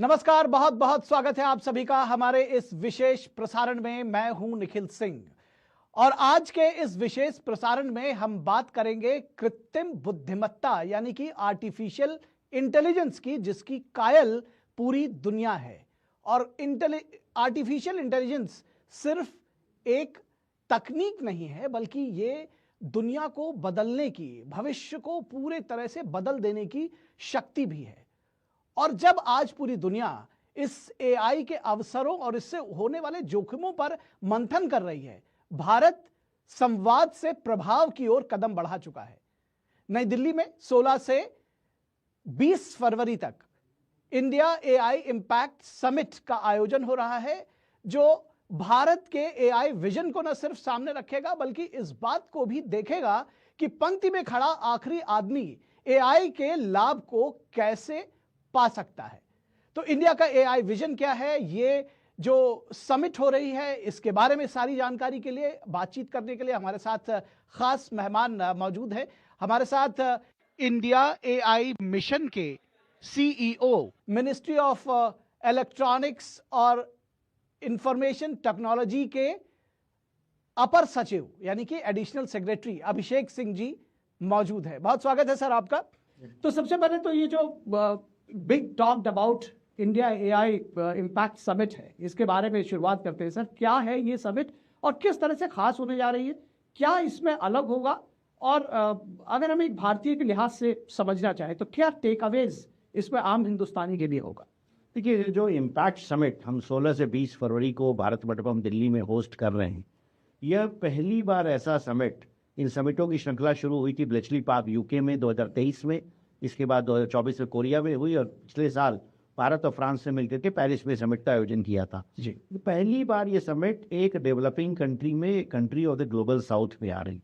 नमस्कार, बहुत बहुत स्वागत है आप सभी का हमारे इस विशेष प्रसारण में। मैं हूं निखिल सिंह और आज के इस विशेष प्रसारण में हम बात करेंगे कृत्रिम बुद्धिमत्ता यानी कि आर्टिफिशियल इंटेलिजेंस की, जिसकी कायल पूरी दुनिया है। और आर्टिफिशियल इंटेलिजेंस सिर्फ एक तकनीक नहीं है, बल्कि ये दुनिया को बदलने की, भविष्य को पूरे तरह से बदल देने की शक्ति भी है। और जब आज पूरी दुनिया इस एआई के अवसरों और इससे होने वाले जोखिमों पर मंथन कर रही है, भारत संवाद से प्रभाव की ओर कदम बढ़ा चुका है। नई दिल्ली में 16 से 20 फरवरी तक इंडिया एआई इंपैक्ट समिट का आयोजन हो रहा है, जो भारत के एआई विजन को न सिर्फ सामने रखेगा, बल्कि इस बात को भी देखेगा कि पंक्ति में खड़ा आखिरी आदमी एआई के लाभ को कैसे पा सकता है। तो इंडिया का एआई विजन क्या है, ये जो समिट हो रही है, इसके बारे में सारी जानकारी के लिए, बातचीत करने के लिए हमारे साथ खास मेहमान मौजूद है। हमारे साथ इंडिया एआई मिशन के सीईओ, मिनिस्ट्री ऑफ इलेक्ट्रॉनिक्स और इंफॉर्मेशन टेक्नोलॉजी के अपर सचिव यानी कि एडिशनल सेक्रेटरी अभिषेक सिंह जी मौजूद है। बहुत स्वागत है सर आपका। तो सबसे पहले तो ये जो big talked about India AI impact summit है, इसके बारे में शुरुआत करते हैं सर। क्या है ये समिट और किस तरह से खास होने जा रही है, क्या इसमें अलग होगा, और अगर हम एक भारतीय के लिहाज से समझना चाहें तो क्या टेक अवेज इसमें आम हिंदुस्तानी के लिए होगा? देखिए, जो इम्पैक्ट समिट हम 16 से 20 फरवरी को भारत मंडपम दिल्ली में होस्ट कर रहे हैं, यह पहली बार ऐसा समिट, इन समिटों की श्रृंखला शुरू हुई थी ब्लेचली पार्क यूके में 2023 में, इसके बाद 2024 में कोरिया में हुई और पिछले साल भारत और फ्रांस से मिलकर के पेरिस में समिट का आयोजन किया था जी। पहली बार ये समिट एक डेवलपिंग कंट्री में, country of the global south में आ रही।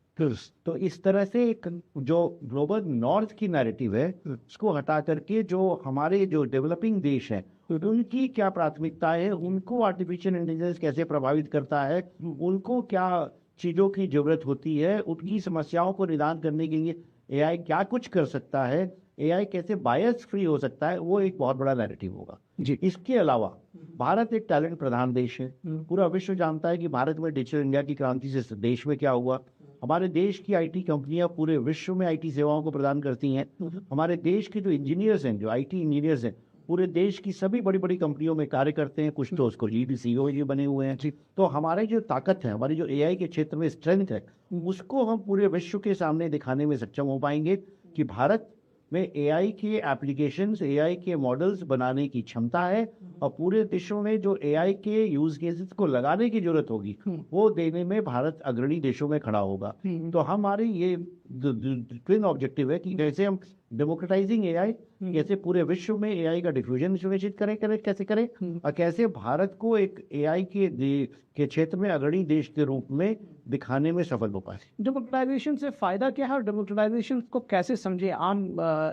तो इस तरह से एक जो ग्लोबल नॉर्थ की नैरेटिव है उसको हटा करके जो हमारे जो डेवलपिंग देश हैं उनकी क्या प्राथमिकता है, उनको आर्टिफिशियल इंटेलिजेंस कैसे प्रभावित करता है, उनको क्या चीज़ों की जरूरत होती है, उनकी समस्याओं को निदान करने के लिए एआई क्या कुछ कर सकता है, एआई कैसे बायस फ्री हो सकता है, वो एक बहुत बड़ा नैरेटिव होगा जी। इसके अलावा भारत एक टैलेंट प्रधान देश है। पूरा विश्व जानता है कि भारत में डिजिटल इंडिया की क्रांति से देश में क्या हुआ। हमारे देश की आईटी कंपनियां पूरे विश्व में आईटी सेवाओं को प्रदान करती हैं। हमारे देश के जो इंजीनियर्स हैं, जो आईटी इंजीनियर्स हैं, पूरे देश की सभी बड़ी बड़ी कंपनियों में कार्य करते हैं। कुछ तो उसको लीड सीईओ ये बने हुए हैं। तो हमारी जो ताकत है, हमारी जो एआई के क्षेत्र में स्ट्रेंथ है, उसको हम पूरे विश्व के सामने दिखाने में सक्षम हो पाएंगे कि भारत में एआई के एप्लीकेशंस, एआई के मॉडल्स बनाने की क्षमता है और पूरे विश्व में जो एआई के यूज केसेस को लगाने की जरूरत होगी वो देने में भारत अग्रणी देशों में खड़ा होगा। तो हमारी ये ट्विन ऑब्जेक्टिव है कि कैसे हम डेमोक्रेटाइजिंग एआई, कैसे पूरे विश्व में एआई का डिफ्यूजन सुनिश्चित कैसे करें और कैसे भारत को एक एआई के क्षेत्र में अग्रणी देश के रूप में दिखाने में सफल हो पाए। डेमोक्रेटाइजेशन से फायदा क्या है और डेमोक्रेटाइजेशन को कैसे समझे आम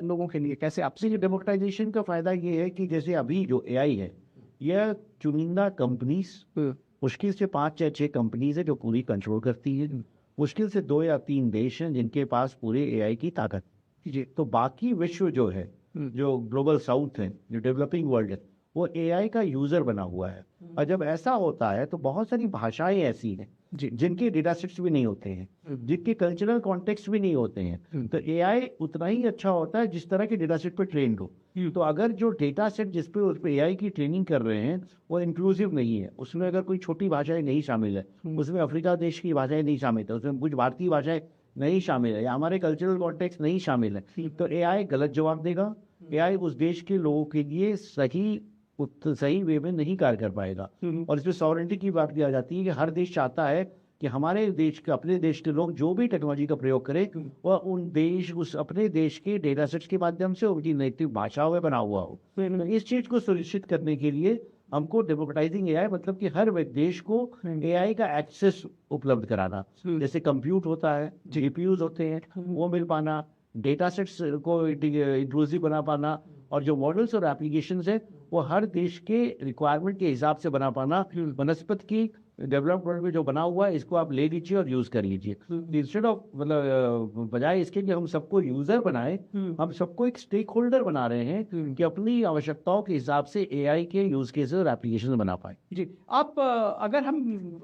लोगों के लिए, कैसे आप? डेमोक्रेटाइजेशन का फायदा ये है कि जैसे अभी जो एआई है, यह चुनिंदा कंपनीज, मुश्किल से 5 या 6 कंपनीज है जो पूरी कंट्रोल करती है। मुश्किल से 2 या 3 देश हैं जिनके पास पूरे एआई की ताकत जी। तो बाकी विश्व जो है, जो ग्लोबल साउथ है, जो डेवलपिंग वर्ल्ड है, वो एआई का यूजर बना हुआ है। और जब ऐसा होता है तो बहुत सारी भाषाएं ऐसी हैं जिनके डेटा सेट्स भी नहीं होते हैं, जिनके कल्चरल कॉन्टेक्स्ट भी नहीं होते हैं। तो एआई उतना ही अच्छा होता है जिस तरह के डेटा सेट पर ट्रेंड हो। तो अगर जो डेटा सेट जिस पे उस पे एआई की ट्रेनिंग कर रहे हैं वो इंक्लूसिव नहीं है, उसमें अगर कोई छोटी भाषाएं नहीं शामिल है, उसमें अफ्रीका देश की भाषाएं नहीं शामिल है, उसमें कुछ भारतीय भाषाएं नहीं शामिल है या हमारे कल्चरल कॉन्टेक्स्ट नहीं शामिल है, तो एआई गलत जवाब देगा। एआई उस देश के लोगों के लिए सही वे में नहीं कार्य कर पाएगा। और इसमें सॉवरेंटी की बात की जाती है कि हर देश चाहता है कि हमारे देश के, अपने देश के लोग जो भी टेक्नोलॉजी का प्रयोग करें वह उस अपने देश के डेटा सेट्स के माध्यम से उनकी नेटिव भाषाओं में बना हुआ हो। तो इस चीज को सुनिश्चित करने के लिए हमको डेमोक्रेटाइजिंग एआई, मतलब कि हर देश को एआई का एक्सेस उपलब्ध कराना, जैसे कंप्यूट होता है, जीपीयूज होते हैं, वो मिल पाना, डेटा सेट्स को इंक्लूसिव बना पाना, और जो मॉडल्स और एप्लीकेशंस है वो हर देश के रिक्वायरमेंट के हिसाब से बना पाना। वनस्पति की डेवलप्ड वर्ल्ड में जो बना हुआ है इसको आप ले लीजिए और यूज कर लीजिए। इंस्टेड ऑफ मतलब बजाय इसके कि हम सबको यूजर बनाए, हम सबको एक स्टेक होल्डर बना रहे हैं कि अपनी आवश्यकताओं के हिसाब से एआई के यूज केसेस और एप्लीकेशन बना पाए। जी, आप अगर हम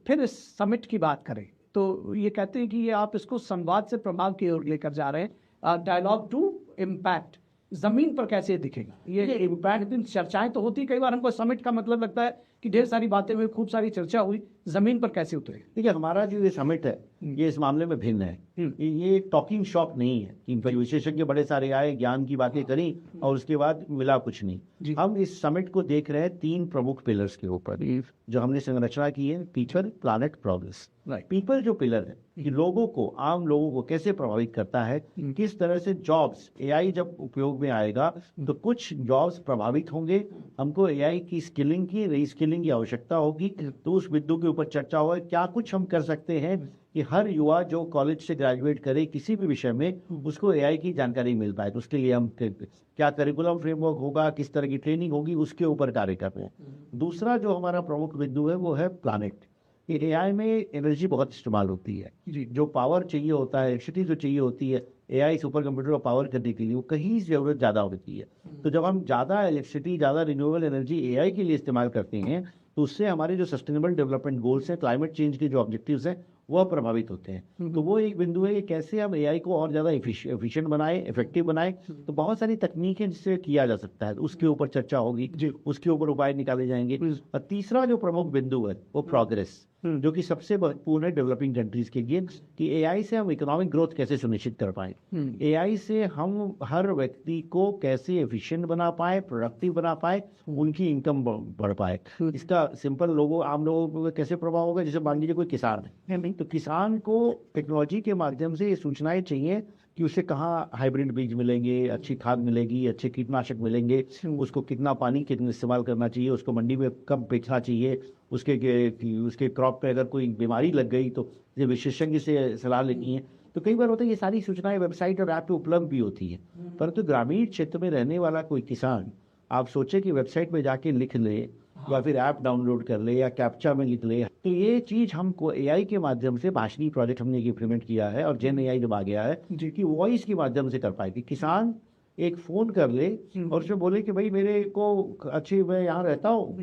फिर इस समिट की बात करें तो ये कहते हैं कि ये आप इसको संवाद से प्रभाव की ओर लेकर जा रहे हैं, डायलॉग टू इम्पैक्ट। जमीन पर कैसे दिखेगा ये इम्पैक्ट? दिन चर्चाएं तो होती, कई बार हमको समिट का मतलब लगता है कि ढेर सारी बातें हुई, खूब सारी चर्चा हुई, जमीन पर कैसे उतरेगा? देखिए, हमारा जो ये समिट है ये इस मामले में भिन्न है। ये टॉकिंग शॉप नहीं है कि विशेषज्ञ बड़े सारे आए, ज्ञान की बातें करी और उसके बाद मिला कुछ नहीं। हम इस समिट को देख रहे हैं 3 प्रमुख पिलर्स के ऊपर जो हमने संरचना की है, पीपल, प्लैनेट, प्रोग्रेस। पीपल जो पिलर है कि लोगों को, आम लोगों को कैसे प्रभावित करता है, किस तरह से जॉब्स, एआई जब उपयोग में आएगा तो कुछ जॉब्स प्रभावित होंगे, हमको एआई की स्किलिंग की, रीस्किलिंग की आवश्यकता होगी, तो उस बिंदु के ऊपर चर्चा होगा क्या कुछ हम कर सकते हैं कि हर युवा जो कॉलेज से ग्रेजुएट करे किसी भी विषय में उसको एआई की जानकारी मिल पाए। तो उसके लिए हम क्या करिकुलम फ्रेमवर्क होगा, किस तरह की ट्रेनिंग होगी, उसके ऊपर कार्य कर रहे हैं। दूसरा जो हमारा प्रमुख बिंदु है वो है प्लैनेट। एआई में एनर्जी बहुत इस्तेमाल होती है, जो पावर चाहिए होता है, इलेक्ट्रिसिटी जो चाहिए होती है एआई सुपर कंप्यूटर को पावर करने के लिए, वो कहीं जरूरत ज़्यादा होती है। तो जब हम ज़्यादा इलेक्ट्रिसिटी, ज़्यादा रिन्यूएबल एनर्जी एआई के लिए इस्तेमाल करते हैं तो उससे हमारे जो सस्टेनेबल डेवलपमेंट गोल्स हैं, क्लाइमेट चेंज के जो ऑब्जेक्टिव्स हैं, वह प्रभावित होते हैं। तो वो एक बिंदु है कि कैसे हम एआई को और ज़्यादा एफिशिएंट बनाए, इफेक्टिव बनाए। तो बहुत सारी तकनीकें जिससे किया जा सकता है, उसके ऊपर चर्चा होगी, उसके ऊपर उपाय निकाले जाएंगे। और तीसरा जो प्रमुख बिंदु है वो प्रोग्रेस, जो कि सबसे महत्वपूर्ण है डेवलपिंग कंट्रीज के लिए, कि एआई से हम इकोनॉमिक ग्रोथ कैसे सुनिश्चित कर पाए, एआई से हम हर व्यक्ति को कैसे एफिशिएंट बना पाए, प्रोडक्टिव बना पाए, उनकी इनकम बढ़ पाए। इसका सिंपल लोगों, आम लोगों पर कैसे प्रभाव होगा? जैसे मान लीजिए कोई किसान है, तो किसान को टेक्नोलॉजी के माध्यम से ये सूचनाएं चाहिए कि उसे कहाँ हाइब्रिड बीज मिलेंगे, अच्छी खाद मिलेगी, अच्छे कीटनाशक मिलेंगे, उसको कितना पानी कितना इस्तेमाल करना चाहिए, उसको मंडी में कब बेचना चाहिए, उसके क्रॉप पे अगर कोई बीमारी लग गई तो ये विशेषज्ञ से सलाह लेनी है। तो कई बार होता है ये सारी सूचनाएं वेबसाइट और ऐप पे उपलब्ध भी होती है, परंतु ग्रामीण क्षेत्र में रहने वाला कोई किसान, आप सोचे कि वेबसाइट में जाके लिख ले या फिर ऐप डाउनलोड कर ले या कैप्चा में लिख ले, तो ये चीज हमको एआई के माध्यम से, भाषणी प्रोजेक्ट हमने इम्प्लीमेंट किया है और जेन एआई जब आ गया है कि वॉइस के माध्यम से कर पाएगी। किसान एक फोन कर ले और उसमें बोले कि भाई मेरे को अच्छी, मैं यहाँ रहता हूँ,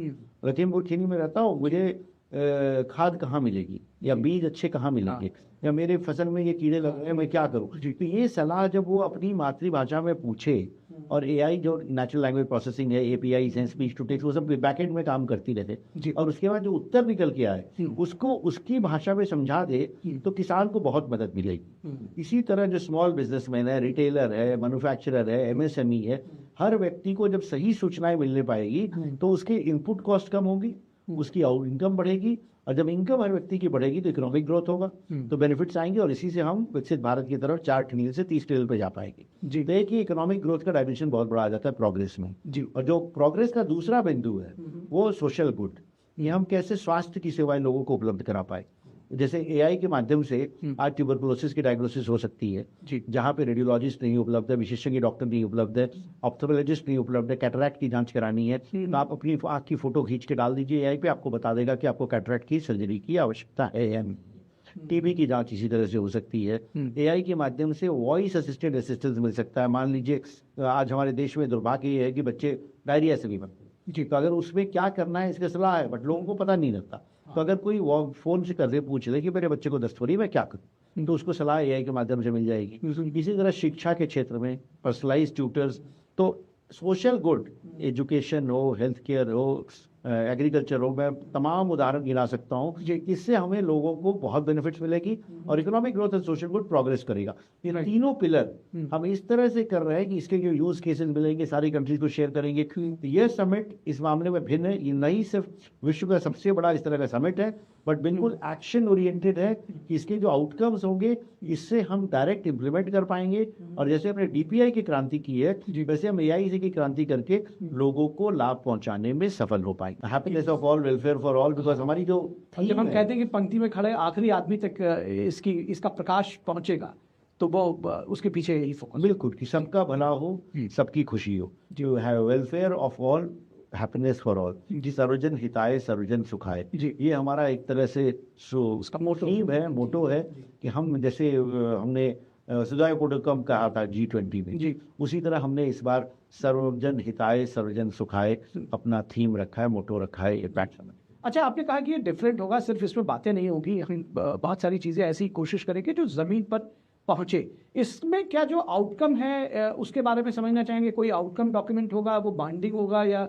लखीमपुर खीरी में रहता हूँ, मुझे खाद कहाँ मिलेगी या बीज अच्छे कहाँ मिलेंगे, या मेरे फसल में ये कीड़े लग रहे हैं, मैं क्या करूँ। तो ये सलाह जब वो अपनी मातृभाषा में पूछे, और एआई जो नेचुरल लैंग्वेज प्रोसेसिंग है, एपीआई है, स्पीच टू टेक्स्ट, वो सब बैकएंड में काम करती रहते, और उसके बाद जो उत्तर निकल के आए उसको उसकी भाषा में समझा दे तो किसान को बहुत मदद मिलेगी। इसी तरह जो स्मॉल बिजनेसमैन है, रिटेलर है, मैन्युफैक्चरर है, एमएसएमई है, हर व्यक्ति को जब सही सूचनाएं मिलने पाएगी तो उसके इनपुट कॉस्ट कम होगी, उसकी इनकम बढ़ेगी, और जब इनकम हर व्यक्ति की बढ़ेगी तो इकोनॉमिक ग्रोथ होगा, तो बेनिफिट्स आएंगे, और इसी से हम विकसित भारत की तरफ 4 ट्रिलियन से 30 ट्रिलियन पे जा पाएंगे। तो एक ही इकोनॉमिक ग्रोथ का डायमेंशन बहुत बड़ा आ जाता है प्रोग्रेस में। और जो प्रोग्रेस का दूसरा बिंदु है वो सोशल गुड, ये हम कैसे स्वास्थ्य की सेवाएं लोगों को उपलब्ध करा पाए। जैसे एआई के माध्यम से आज ट्यूबरकुलोसिस की डायग्नोसिस हो सकती है, जहाँ पे रेडियोलॉजिस्ट नहीं उपलब्ध है, विशेषज्ञ डॉक्टर नहीं उपलब्ध है, ऑप्थोलॉजिस्ट नहीं उपलब्ध है, कैटरैक्ट की जांच करानी है, तो आप अपनी आँख की फोटो खींच के डाल दीजिए एआई पे, आपको बता देगा कि आपको कैटरैक्ट की सर्जरी की आवश्यकता है। टीबी की जांच इसी तरह से हो सकती है। एआई के माध्यम से वॉइस असिस्टेंट असिस्टेंस मिल सकता है। मान लीजिए आज हमारे देश में दुर्भाग्य ये है कि बच्चे डायरिया से भी मरते हैं, तो अगर उसमें क्या करना है इसकी सलाह है, बट लोगों को पता नहीं लगता। तो अगर कोई फोन से कर दे, पूछ ले कि मेरे बच्चे को दस्त हो रही है, मैं क्या करूँ, तो उसको सलाह एआई के माध्यम से मिल जाएगी। इसी तरह शिक्षा के क्षेत्र में पर्सनलाइज्ड ट्यूटर्स, तो सोशल गुड, एजुकेशन हो, हेल्थ केयर हो, एग्रीकल्चर हो, मैं तमाम उदाहरण गिना सकता हूँ, इससे हमें लोगों को बहुत बेनिफिट्स मिलेगी और economic growth and social good progress करेगा। ये तीनों पिलर हम इस तरह से कर रहे हैं कि इसके जो यूज केसेस मिलेंगे सारी कंट्रीज को शेयर करेंगे। ये समिट इस मामले में भिन्न है, ये नहीं सिर्फ विश्व का सबसे बड़ा इस तरह का समिट है, बट बिल्कुल एक्शन ओरिएंटेड है कि इसके जो आउटकम्स होंगे इससे हम डायरेक्ट इम्प्लीमेंट कर पाएंगे, और जैसे हमने डीपीआई की क्रांति की है वैसे हम एआई की क्रांति करके लोगों को लाभ पहुंचाने में सफल हो पाएंगे। Happiness of all, welfare for all, because हमारी जो जब हम कहते हैं कि पंक्ति में खड़े आखिरी आदमी तक इसका प्रकाश पहुंचेगा, तो वो उसके पीछे यही फोकस। बिल्कुल कि सबका भला हो, सबकी खुशी हो, जो है welfare of all happiness for all, सर्वजन हिताय सर्वजन सुखाय, जी। ये हमारा एक तरह से उसका मोटो थीम है, मोटो है कि हम जैसे हमने सुधाय कोटकम कहा था G20 में, जी। उसी तरह हमने इस बार सर्वजन हिताय सर्वजन सुखाय अपना थीम रखा है, मोटो रखा है इम्पैक्ट समिट। अच्छा, आपने कहा कि ये डिफरेंट होगा, सिर्फ इसमें बातें नहीं होगी, हम बहुत सारी चीज़ें ऐसी कोशिश करेंगे जो ज़मीन पर पहुँचे। इसमें क्या जो आउटकम है उसके बारे में समझना चाहेंगे? कोई आउटकम डॉक्यूमेंट होगा, वो बाइंडिंग होगा या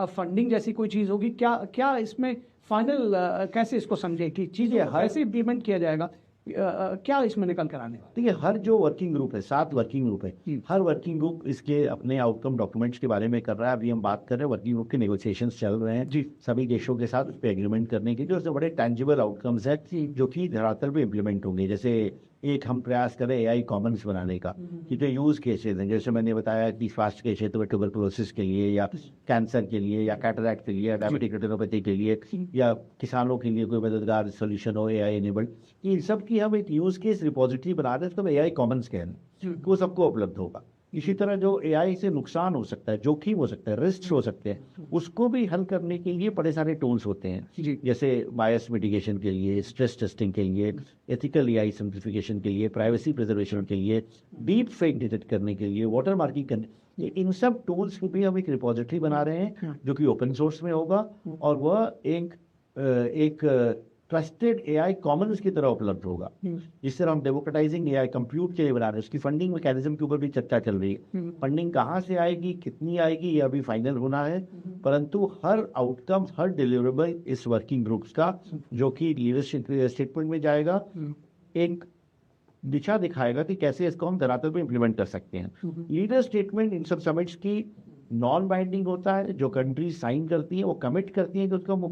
फंडिंग जैसी कोई चीज़ होगी? क्या क्या इसमें फाइनल कैसे इसको समझे कि चीज़ें कैसे इम्प्लीमेंट किया जाएगा? क्या इसमें निकल कर आने वाला? देखिए, हर जो वर्किंग ग्रुप है, 7 वर्किंग ग्रुप है, हर वर्किंग ग्रुप इसके अपने आउटकम डॉक्यूमेंट्स के बारे में कर रहा है। अभी हम बात कर रहे हैं, वर्किंग ग्रुप के नेगोशिएशंस चल रहे हैं जी। सभी देशों के साथ उस पर एग्रीमेंट करने के लिए, उससे बड़े टेंजिबल आउटकम्स है जो कि धरातल पे इम्प्लीमेंट होंगे। जैसे एक हम प्रयास करें AI कॉमन्स बनाने का, कि जो यूज केसेस हैं, जैसे मैंने बताया कि स्वास्थ्य के क्षेत्र में ट्यूबरकुलोसिस के लिए या कैंसर के लिए या कैटरैक्ट के लिए या डायबिटिक रेटिनोपैथी के लिए या किसानों के लिए कोई मददगार सोल्यूशन हो AI एनेबल्ड, इन सब की हम एक यूज केस रिपोजिटरी बना रहे हैं, तो AI कॉमन्स कह रहे हैं, वो सबको उपलब्ध होगा। इसी तरह जो AI से नुकसान हो सकता है, जोखिम हो सकता है, रिस्क हो सकते हैं, उसको भी हल करने के लिए बड़े सारे टूल्स होते हैं, जैसे बायस मिटिगेशन के लिए, स्ट्रेस टेस्टिंग के लिए, एथिकल AI सिंप्लीफिकेशन के लिए, प्राइवेसी प्रिजर्वेशन के लिए, डीप फेक डिटेक्ट करने के लिए, वाटर मार्किंग करने, इन सब टूल्स की भी हम एक रिपोजिटरी बना रहे हैं जो कि ओपन सोर्स में होगा और वह एक ट्रस्टेड AI कॉमन्स की तरह उपलब्ध होगा। जिस तरह हम डेमोक्रेटाइजिंग AI कंप्यूट के लिए बना रहे हैं, उसकी फंडिंग मैकेनिज्म के ऊपर भी चर्चा चल रही है। फंडिंग कहाँ से आएगी, कितनी आएगी, ये अभी फाइनल होना है, परंतु हर आउटकम, हर डिलीवरेबल इस वर्किंग ग्रुप्स का, जो कि लीडरशिप स्टेटमेंट में जाएगा, एक दिशा दिखाएगा कि कैसे इसको हम धरातल पे इम्प्लीमेंट कर सकते हैं। लीडर स्टेटमेंट इन सब समिट्स की नॉन बाइंडिंग होता है, जो कंट्रीज साइन करती है वो कमिट करती है कि उसको हम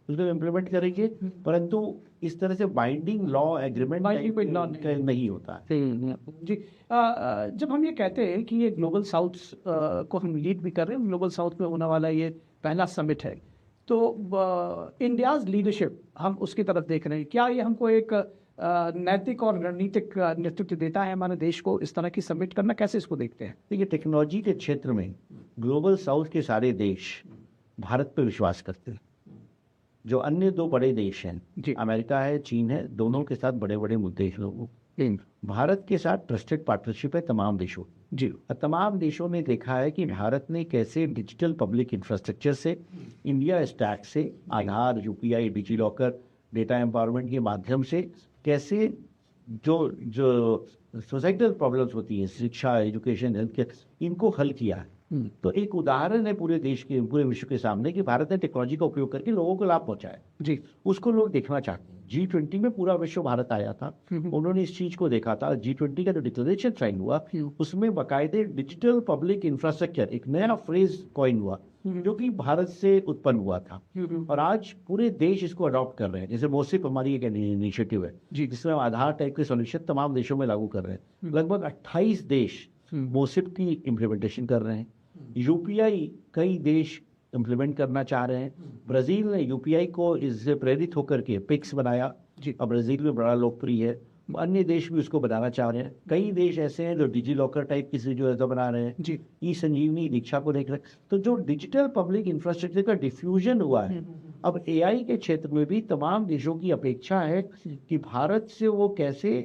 उसको इम्प्लीमेंट करेंगे, परंतु इस तरह से बाइंडिंग लॉ एग्रीमेंट नहीं होता है। जी। जब हम ये कहते हैं कि ये ग्लोबल साउथ को हम लीड भी कर रहे हैं, ग्लोबल साउथ में होने वाला ये पहला समिट है, तो इंडियाज लीडरशिप हम उसकी तरफ देख रहे हैं। क्या ये हमको एक नैतिक और रणनीतिक नेतृत्व देता है हमारे देश को इस तरह की समिट करना? कैसे इसको देखते हैं? देखिए, टेक्नोलॉजी के क्षेत्र में ग्लोबल साउथ के सारे देश भारत पर विश्वास करते हैं। जो अन्य 2 बड़े देश हैं, अमेरिका है, चीन है, दोनों के साथ बड़े बड़े मुद्दे हैं। भारत के साथ ट्रस्टेड पार्टनरशिप है तमाम देशों जी। और तमाम देशों ने देखा है कि भारत ने कैसे डिजिटल पब्लिक इंफ्रास्ट्रक्चर से, इंडिया स्टैक से, आधार, UPI, digi locker, data empowerment के माध्यम से कैसे जो सोसाइटल प्रॉब्लम्स होती हैं, शिक्षा, एजुकेशन, हेल्थ केयर, इनको हल किया है। तो एक उदाहरण है पूरे पूरे विश्व के सामने कि भारत ने टेक्नोलॉजी का उपयोग करके लोगों को लाभ पहुंचाया जी। उसको लोग देखना चाहते हैं। G20 में पूरा विश्व भारत आया था, उन्होंने इस चीज को देखा था। G20 का जो डिक्लेरेशन साइन हुआ, उसमें बाकायदे डिजिटल पब्लिक इंफ्रास्ट्रक्चर, एक नया फ्रेज कॉइन हुआ जो कि भारत से उत्पन्न हुआ था, और आज पूरे देश इसको अडॉप्ट कर रहे हैं। जैसे मोसिप हमारी एक इनिशिएटिव है जिसमें हम आधार टाइप के सॉल्यूशन तमाम देशों में लागू कर रहे हैं। लगभग 28 देश मोसिप की इम्प्लीमेंटेशन कर रहे हैं। UPI कई देश इम्प्लीमेंट करना चाह रहे हैं। ब्राजील ने UPI को इससे प्रेरित होकर के पिक्स बनाया और ब्राजील में बड़ा लोकप्रिय है। अन्य देश भी उसको बनाना चाह रहे हैं। कई देश ऐसे हैं जो डिजी लॉकर टाइप की जो है तो बना रहे हैं जी। ई संजीवनी दीक्षा को देख रहे हैं। तो जो डिजिटल पब्लिक इंफ्रास्ट्रक्चर का डिफ्यूजन हुआ है, अब AI के क्षेत्र में भी तमाम देशों की अपेक्षा है कि भारत से वो कैसे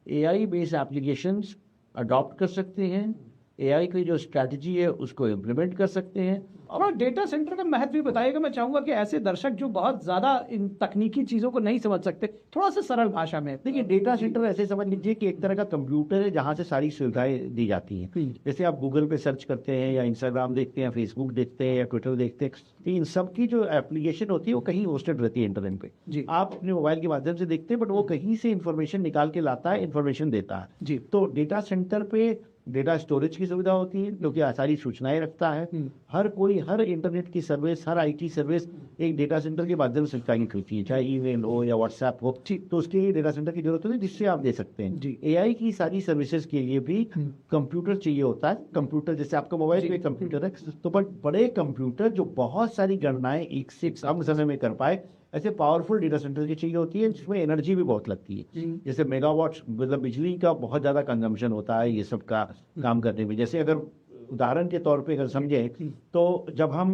AI बेस्ड एप्लीकेशंस अडॉप्ट कर सकते हैं, AI की जो स्ट्रैटेजी है उसको इम्प्लीमेंट कर सकते हैं। और डेटा सेंटर का महत्व भी बताइएगा। मैं चाहूंगा कि ऐसे दर्शक जो बहुत ज्यादा इन तकनीकी चीजों को नहीं समझ सकते, थोड़ा सा सरल भाषा में। देखिए, डेटा सेंटर ऐसे समझ लीजिए कि एक तरह का कंप्यूटर है जहां से सारी सुविधाएं दी जाती हैं। जैसे आप गूगल पे सर्च करते हैं या इंस्टाग्राम देखते हैं, फेसबुक देखते हैं या ट्विटर देखते हैं, तो इन सब की जो एप्लीकेशन होती है वो कहीं होस्टेड रहती है इंटरनेट पे जी। आप अपने मोबाइल के माध्यम से देखते हैं, बट वो कहीं से इन्फॉर्मेशन निकाल के लाता है, इन्फॉर्मेशन देता है जी। तो डेटा सेंटर पे डेटा स्टोरेज की सुविधा होती है जो कि सारी सूचनाएं रखता है। हर इंटरनेट की सर्विस, हर IT सर्विस एक डेटा सेंटर के माध्यम से कार्य करती है, चाहे ईमेल हो या व्हाट्सएप हो, तो उसके लिए डेटा सेंटर की जरूरत होती है जिससे आप दे सकते हैं जी। AI की सारी सर्विसेज के लिए भी कंप्यूटर चाहिए होता है। कंप्यूटर जैसे आपका मोबाइल में कंप्यूटर है, तो बड़े कंप्यूटर जो बहुत सारी गणनाएं एक से कम समय में कर पाए, ऐसे पावरफुल डेटा सेंटर की चाहिए होती है जिसमें एनर्जी भी बहुत लगती है। जैसे मेगावाट मतलब बिजली का बहुत ज्यादा कंजम्पशन होता है ये सब का काम करने में। जैसे अगर उदाहरण के तौर पे अगर समझें तो जब हम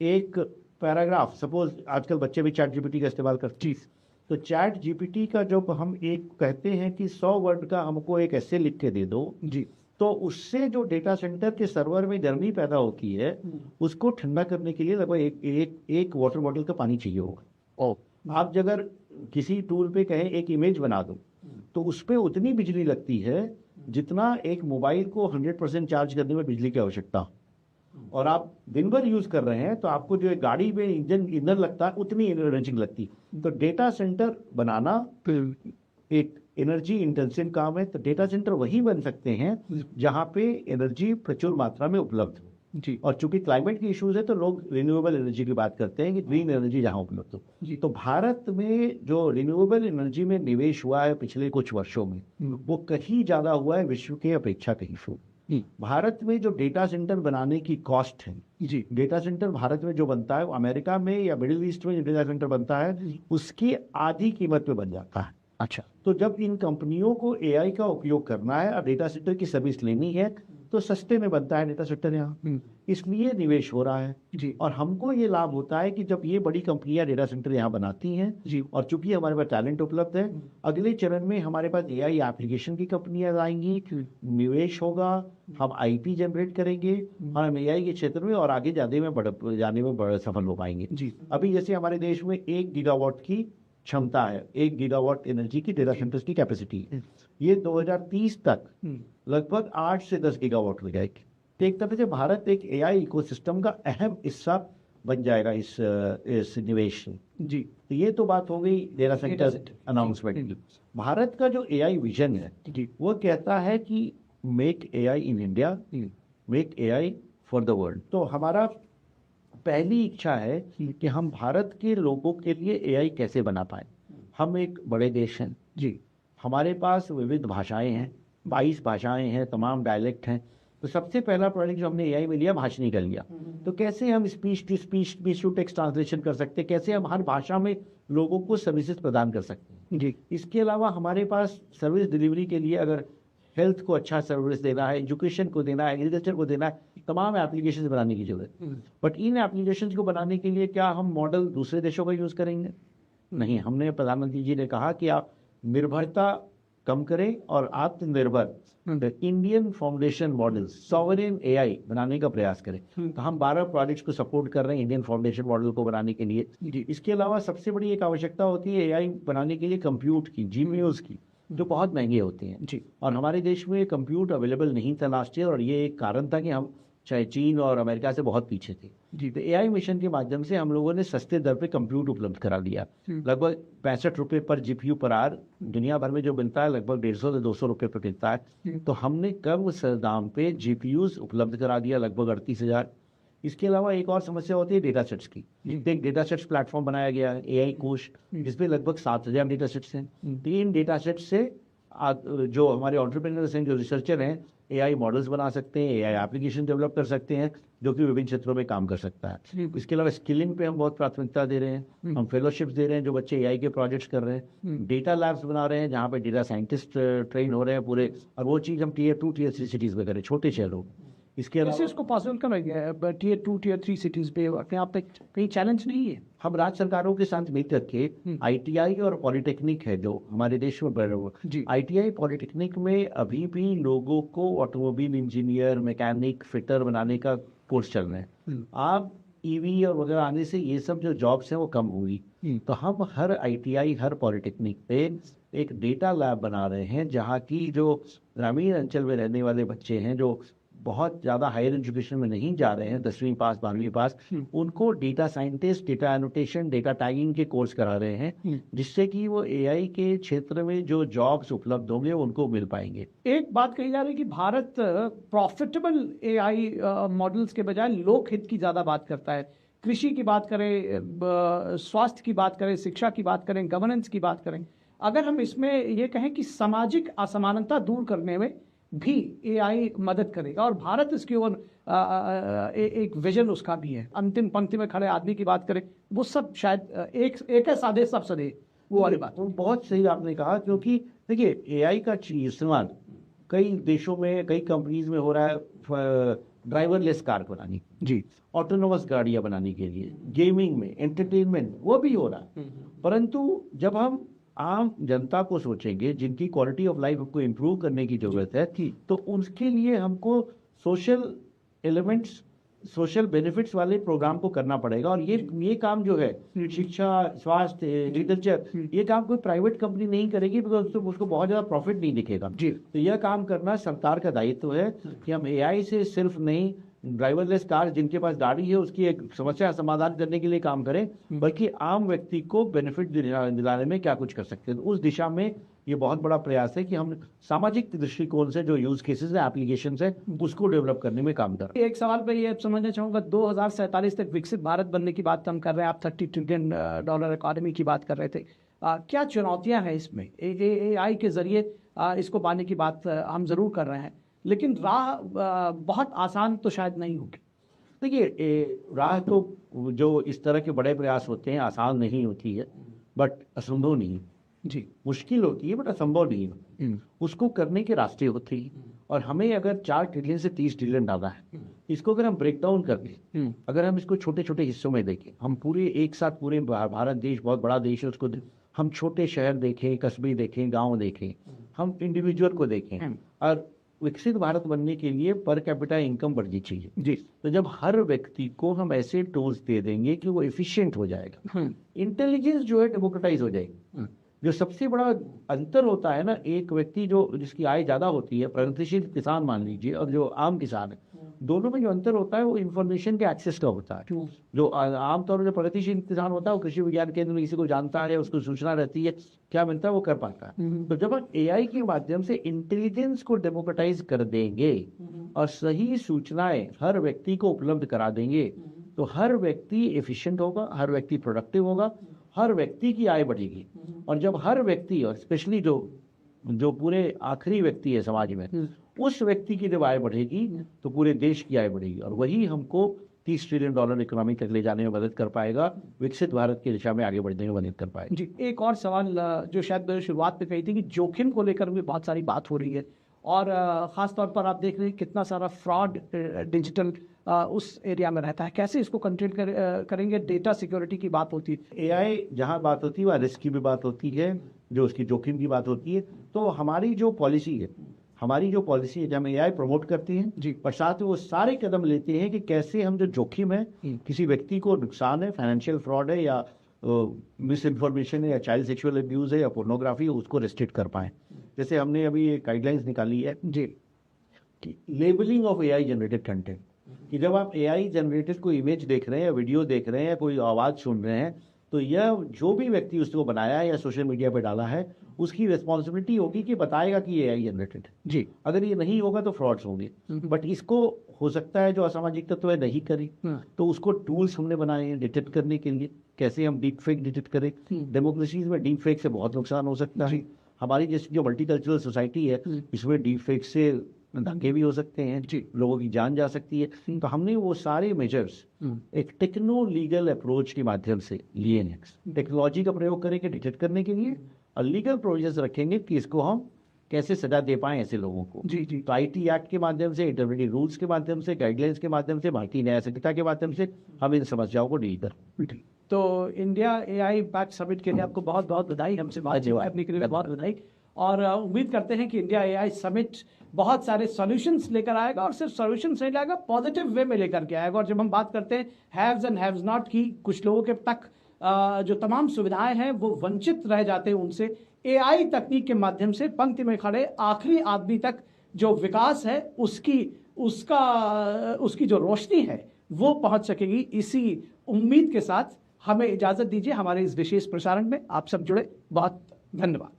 एक पैराग्राफ, सपोज आजकल बच्चे भी चैट जीपीटी का इस्तेमाल करते हैं, तो चैट जीपीटी का जब हम एक कहते हैं कि 100 वर्ड का हमको एक ऐसे लिख के दे दो जी, तो उससे जो डेटा सेंटर के सर्वर में गर्मी पैदा होती है उसको ठंडा करने के लिए लगभग एक वाटर बॉटल का पानी चाहिए होगा। आप अगर किसी टूल पे कहें एक इमेज बना दो तो उस पर उतनी बिजली लगती है जितना एक मोबाइल को 100% चार्ज करने में बिजली की आवश्यकता, और आप दिन भर यूज कर रहे हैं तो आपको जो गाड़ी में ईंधन लगता है उतनी एनर्जी लगती। तो डेटा सेंटर बनाना एक एनर्जी इंटेंसिव काम है, तो डेटा सेंटर वही बन सकते हैं जहां पे एनर्जी प्रचुर मात्रा में उपलब्ध हो जी, और चूंकि क्लाइमेट की इश्यूज है तो लोग रिन्यूएबल एनर्जी की बात करते हैं कि ग्रीन एनर्जी जहां उपलब्ध हो। जी। तो भारत में जो रिन्यूएबल एनर्जी में निवेश हुआ है पिछले कुछ वर्षों में वो कहीं ज्यादा हुआ है विश्व के अपेक्षा कहीं से। भारत में जो डेटा सेंटर बनाने की कॉस्ट है, जी, डेटा सेंटर भारत में जो बनता है वो अमेरिका में या मिडिल ईस्ट में जो डेटा सेंटर बनता है उसकी आधी कीमत पे बन जाता है। अच्छा, तो जब इन कंपनियों को एआई का उपयोग करना है और डेटा सेंटर की सर्विस लेनी है तो सस्ते में बनता है डेटा सेंटर यहाँ, इसलिए निवेश हो रहा है जी, और हमको ये लाभ होता है कि जब ये बड़ी कंपनियां डेटा सेंटर यहाँ बनाती हैं जी, और चूंकि हमारे पास टैलेंट उपलब्ध है, अगले चरण में हमारे पास एआई एप्लीकेशन की कंपनियां आएंगी, निवेश होगा, हम आईपी जनरेट करेंगे और हम एआई के क्षेत्र में और आगे जाने में बड़े सफल हो पाएंगे। जी, अभी जैसे हमारे देश में 1 गीगावाट की क्षमता है, 1 गीगावाट एनर्जी की डेटा सेंटर्स की कैपेसिटी है, ये 2030 तक लगभग 8 से 10 गीगावाट हो जाएगी। तो एक तरह से भारत एक एआई इकोसिस्टम का अहम हिस्सा बन जाएगा इस निवेश से। जी, तो ये तो बात हो गई डेटा सेंटर सेंटर। अनाउंसमेंट की। भारत का जो एआई विजन है जी, वो कहता है कि make AI in India, make AI for the world. तो हमारा पहली इच्छा है कि हम भारत के लोगों के लिए एआई कैसे बना पाए। हम एक बड़े देश हैं जी, हमारे पास विविध भाषाएं हैं, 22 भाषाएं हैं, तमाम डायलेक्ट हैं। तो सबसे पहला प्रोजेक्ट जो हमने एआई में लिया भाषणी का लिया। तो कैसे हम speech to speech, speech to text translation कर सकते हैं, कैसे हम हर भाषा में लोगों को सर्विसेज प्रदान कर सकते हैं। जी, इसके अलावा हमारे पास सर्विस डिलीवरी के लिए अगर हेल्थ को अच्छा सर्विस देना है, एजुकेशन को देना है, एग्रीकल्चर को देना है, तमाम एप्लीकेशन बनाने की जरूरत है। बट इन एप्लीकेशन को बनाने के लिए क्या हम मॉडल दूसरे देशों का यूज करेंगे? नहीं, हमने प्रधानमंत्री जी ने कहा कि आप निर्भरता कम करें और आत्मनिर्भर Indian foundation model sovereign AI बनाने का प्रयास करें। तो हम 12 प्रोजेक्ट्स को सपोर्ट कर रहे हैं इंडियन फाउंडेशन मॉडल को बनाने के लिए। इसके अलावा सबसे बड़ी एक आवश्यकता होती है एआई बनाने के लिए कंप्यूट की, जीपीयूज की, जो बहुत महंगे होते हैं जी, और हमारे देश में कंप्यूट अवेलेबल नहीं था लास्ट ईयर और ये एक कारण था कि हम चाहे चीन और अमेरिका से बहुत पीछे थे। जी, तो एआई मिशन के माध्यम से हम लोगों ने सस्ते दर पे कंप्यूट उपलब्ध करा दिया। लगभग 65 रुपए पर जीपीयू पर आर, दुनिया भर में जो मिलता है लगभग 150 से 200 रुपए पर मिलता है। तो हमने कम दाम पे जीपीयूज उपलब्ध करा दिया, लगभग 38,000। इसके अलावा एक और समस्या होती है डेटा सेट्स की। एक डेटा सेट्स प्लेटफॉर्म बनाया गया है एआई कोश, जिसपे लगभग 7,000 डेटा सेट्स हैं। तो इन डेटा सेट्स से जो हमारे एंटरप्रेन्योर्स हैं, जो रिसर्चर हैं, एआई मॉडल्स बना सकते हैं, एआई एप्लीकेशन डेवलप कर सकते हैं जो कि विभिन्न क्षेत्रों में काम कर सकता है। इसके अलावा स्किलिंग पे हम बहुत प्राथमिकता दे रहे हैं, हम फेलोशिप्स दे रहे हैं जो बच्चे एआई के प्रोजेक्ट्स कर रहे हैं, डेटा लैब्स बना रहे हैं जहाँ पे डेटा साइंटिस्ट ट्रेन हो रहे हैं पूरे, और वो चीज़ हम टीयर 2 टीयर 3 सिटीज़ में करें, छोटे शहरों। इसके कैसे अलावा इसको पॉसिबल करेंगे? टीयर 2 टीयर 3 सिटीज पे अपने आप पे कहीं चैलेंज नहीं है? हम राज्य सरकारों के साथ मिल करके आईटीआई और पॉलिटेक्निक है जो हमारे देश में बढ़ जी, आईटीआई पॉलिटेक्निक में अभी भी लोगों को ऑटोमोबाइल इंजीनियर, मैकेनिक, फिटर बनाने का कोर्स चल रहे हैं। आप ईवी और वगैरह आने से ये सब जो जॉब्स हैं वो कम हुई। तो हम हर आईटीआई, हर पॉलिटेक्निक पे एक डेटा लैब बना रहे हैं जहाँ की जो ग्रामीण अंचल में रहने वाले बच्चे हैं जो बहुत ज़्यादा हायर एजुकेशन में नहीं जा रहे हैं, 10वीं पास 12वीं पास, उनको data scientist, data annotation, data tagging के कोर्स करा रहे हैं, जिससे कि वो एआई के क्षेत्र में जो जॉब्स उपलब्ध होंगे उनको मिल पाएंगे। एक बात कही जा रही है कि भारत प्रॉफिटेबल एआई मॉडल्स के बजाय लोक हित की ज़्यादा बात करता है। कृषि की बात करें, स्वास्थ्य की बात करें, शिक्षा की बात करें, गवर्नेंस की बात करें, अगर हम इसमें ये कहें कि सामाजिक असमानता दूर करने में भी एआई मदद करेगा, और भारत इसकी ओर एक विजन उसका भी है। अंतिम पंक्ति में खड़े आदमी की बात करें, वो सब शायद एक है साधे सब सदे, वो वाली बात। तो बहुत सही आपने कहा, क्योंकि देखिए एआई का इस्तेमाल कई देशों में, कई कंपनीज में हो रहा है ड्राइवरलेस कार बनाने, जी, ऑटोनोमस गाड़ियां बनाने के लिए, गेमिंग में, एंटरटेनमेंट, वो भी हो रहा है। परंतु जब हम आम जनता को सोचेंगे जिनकी क्वालिटी ऑफ लाइफ हमको इम्प्रूव करने की जरूरत है, तो उसके लिए हमको सोशल एलिमेंट्स, सोशल बेनिफिट्स वाले प्रोग्राम को करना पड़ेगा। और ये काम जो है, शिक्षा, स्वास्थ्य, एग्रीकल्चर, ये काम कोई प्राइवेट कंपनी नहीं करेगी, बिकॉज उसको बहुत ज्यादा प्रॉफिट नहीं दिखेगा। तो यह काम करना सरकार का दायित्व है कि हम एआई से सिर्फ नहीं ड्राइवरलेस कार जिनके पास गाड़ी है उसकी एक समस्या समाधान करने के लिए काम करें, बल्कि आम व्यक्ति को बेनिफिट दिलाने में क्या कुछ कर सकते हैं। उस दिशा में ये बहुत बड़ा प्रयास है कि हम सामाजिक दृष्टिकोण से जो यूज केसेस है, एप्लीकेशन है, उसको डेवलप करने में काम कर रहे हैं। एक सवाल पे ये समझना चाहूंगा, 2047 तक विकसित भारत बनने की बात हम कर रहे हैं, आप $30 ट्रिलियन इकोनॉमी की बात कर रहे थे। क्या चुनौतियां हैं इसमें? एआई के जरिए इसको पाने की बात हम जरूर कर रहे हैं, लेकिन राह बहुत आसान तो शायद नहीं होगी। देखिए, राह तो जो इस तरह के बड़े प्रयास होते हैं आसान नहीं होती है, बट असंभव नहीं जी, मुश्किल होती है, बट असंभव नहीं है। उसको करने के रास्ते होते हैं। और हमें अगर 4 ट्रिलियन से 30 ट्रिलियन डाला है, इसको अगर हम ब्रेक डाउन कर दें, अगर हम इसको छोटे छोटे हिस्सों में देखें, हम पूरे एक साथ पूरे भारत देश बहुत बड़ा देश है, उसको हम छोटे शहर देखें, कस्बे देखें, गांव देखें, हम इंडिविजुअल को देखें, और विकसित भारत बनने के लिए पर कैपिटा इनकम बढ़नी चाहिए जी। तो जब हर व्यक्ति को हम ऐसे टूल्स दे देंगे कि वो एफिशिएंट हो जाएगा, इंटेलिजेंस जो है डेमोक्रेटाइज हो जाएगी। जो सबसे बड़ा अंतर होता है ना, एक व्यक्ति जिसकी आय ज्यादा होती है, प्रगतिशील किसान मान लीजिए, और जो आम किसान है, दोनों में जो अंतर होता है वो इन्फॉर्मेशन के एक्सेस का होता है। जो आमतौर पर जो प्रगतिशील किसान होता है वो कृषि विज्ञान केंद्र में किसी को जानता है, उसको सूचना रहती है, क्या मिलता है वो कर पाता है। तो जब हम एआई के माध्यम से इंटेलिजेंस को डेमोक्रेटाइज कर देंगे और सही सूचनाएं हर व्यक्ति को उपलब्ध करा देंगे, तो हर व्यक्ति एफिशिएंट होगा, हर व्यक्ति प्रोडक्टिव होगा, हर व्यक्ति की आय बढ़ेगी। और जब हर व्यक्ति, और स्पेशली जो पूरे आखिरी व्यक्ति है समाज में, उस व्यक्ति की जब आय बढ़ेगी तो पूरे देश की आय बढ़ेगी, और वही हमको $30 ट्रिलियन इकोनॉमी तक ले जाने में मदद कर पाएगा, विकसित भारत की दिशा में आगे बढ़ने में मदद कर पाएगा। जी, एक और सवाल जो शायद मैंने शुरुआत में कही थी कि जोखिम को लेकर भी बहुत सारी बात हो रही है, और ख़ास तौर पर आप देख रहे हैं कितना सारा फ्रॉड डिजिटल उस एरिया में रहता है, कैसे इसको कंट्रोल करेंगे? डेटा सिक्योरिटी की बात होती है, एआई जहाँ बात होती है वहाँ रिस्क की भी बात होती है, जो उसकी जोखिम की बात होती है। तो हमारी जो पॉलिसी है जब हम एआई प्रमोट करते हैं जी, और साथ में वो सारे कदम लेते हैं कि कैसे हम जो जोखिम है, किसी व्यक्ति को नुकसान है, फाइनेंशियल फ्रॉड है या मिस इन्फॉर्मेशन है या चाइल्ड सेक्सुअल अब्यूज है या पोर्नोग्राफी है, उसको रेस्ट्रिक्ट कर पाएं। जैसे हमने अभी एक गाइडलाइंस निकाली है जी, कि labelling of AI generated content, कि जब आप एआई जनरेटेड कोई इमेज देख रहे हैं या वीडियो देख रहे हैं या कोई आवाज़ सुन रहे हैं, तो यह जो भी व्यक्ति उसको बनाया है या सोशल मीडिया पे डाला है, उसकी रिस्पॉन्सिबिलिटी होगी कि बताएगा कि ये एआई जनरेटेड है। जी, अगर ये नहीं होगा तो फ्रॉड्स होंगे। बट इसको हो सकता है जो असामाजिक तत्व है नहीं करे, तो उसको टूल्स हमने बनाए हैं डिटेक्ट करने के लिए, कैसे हम डीप फेक डिटेक्ट करें। डेमोक्रेसीज में डीप फेक से बहुत नुकसान हो सकता है। हमारी जैसी जो मल्टीकल्चरल सोसाइटी है, इसमें डीप फेक से धक्के भी हो सकते हैं, लोगों की जान जा सकती है। तो हमने वो सारे मेजर्स एक टेक्नो लीगल अप्रोच के माध्यम से लिए हैं। टेक्नोलॉजी का प्रयोग करेंगे डिटेक्ट करने के लिए, और लीगल प्रोविजंस रखेंगे कि इसको हम कैसे सजा दे पाएं ऐसे लोगों को। जी, जी। तो आईटी एक्ट के माध्यम से, इंटरप्रेटिव रूल्स के माध्यम से, गाइडलाइंस के माध्यम से, भारतीय न्याय संहिता के माध्यम से हम इन समस्याओं को डील कर। तो इंडिया एआई इम्पैक्ट समिट के लिए आपको बहुत बहुत बधाई, हमसे बात करने के लिए बहुत बधाई, और उम्मीद करते हैं कि इंडिया एआई समिट बहुत सारे सॉल्यूशंस लेकर आएगा, और सिर्फ सॉल्यूशंस नहीं लाएगा, पॉजिटिव वे में लेकर के आएगा। और जब हम बात करते हैं हैव्स एंड हैव्स नॉट की, कुछ लोगों के तक जो तमाम सुविधाएं हैं वो वंचित रह जाते हैं उनसे, एआई तकनीक के माध्यम से पंक्ति में खड़े आखिरी आदमी तक जो विकास है उसकी जो रोशनी है वो पहुंच सकेगी। इसी उम्मीद के साथ हमें इजाजत दीजिए हमारे इस विशेष प्रसारण में। आप सब जुड़े, बहुत धन्यवाद।